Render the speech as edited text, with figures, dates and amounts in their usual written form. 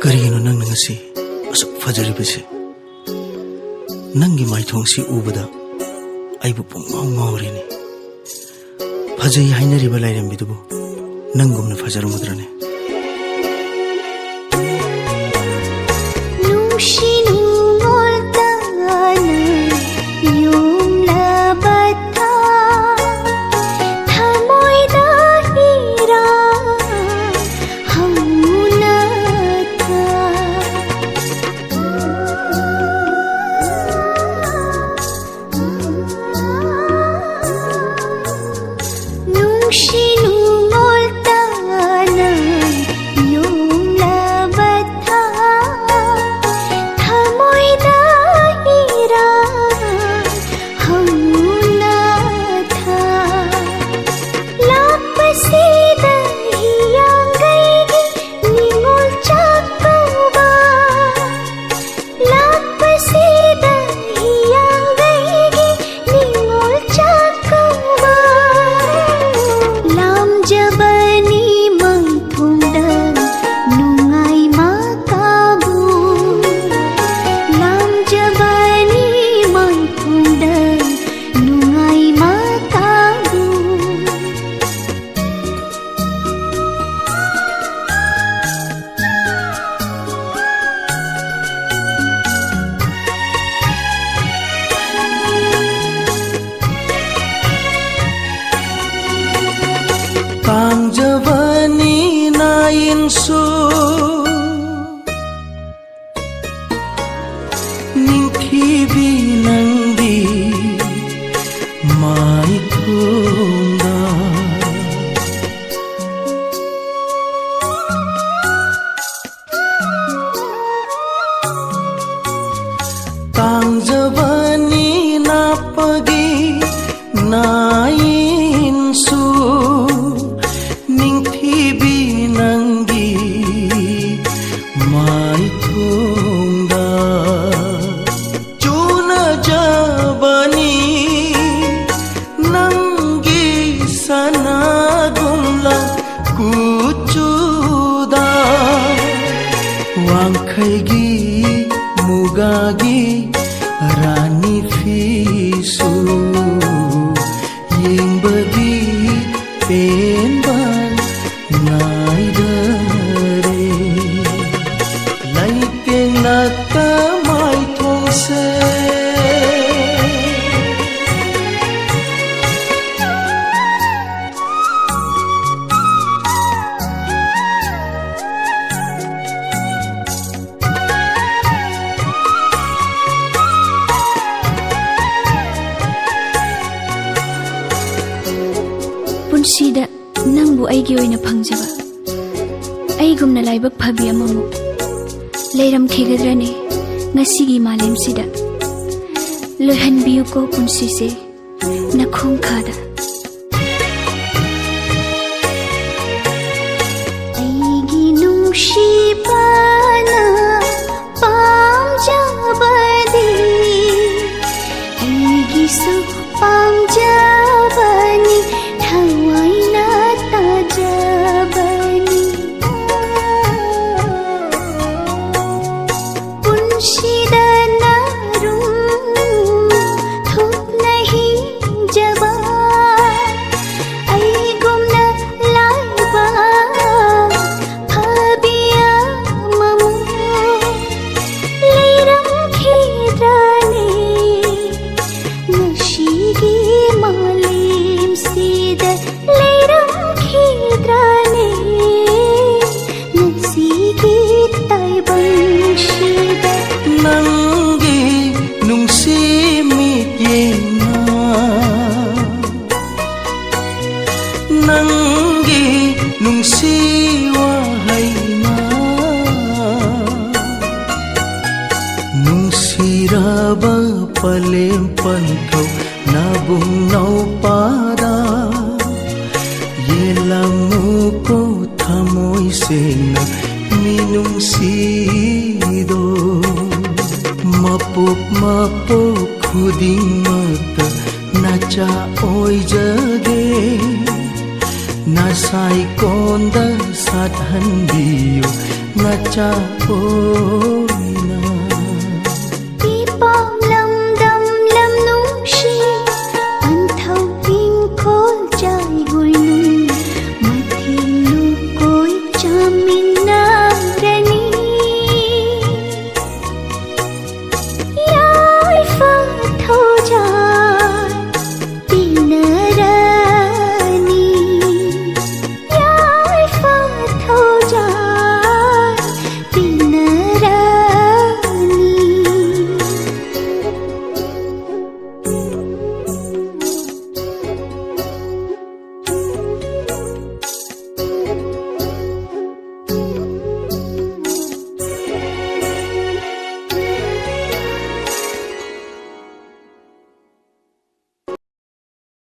Karino nang ngasi asuk fajaribise nangi maithongsi ubada aibu pungmaw ngawrini fajai hainariba lairembidubu nangumna fajarumudrane Pangjavani nainsu ningthibi nangdi maithunda Pangjavani napagi nainsu Wangkaigi mugagi rani fisu yengbagi penban naidare laiteng nata mai thongse Punsida nangbu aigi oina phangjaba aigumna laibak phabi amamu leiram khigadrane ngasigi malemsida loihanbiyu ko punsise nakhong khada aigi nungshibana pamjabadi aigi su pamjabani Hawaina tajabani Punshida narum thuk nahi jaba ai gumna laiba phabiya gay nasai konda saat handiyo naca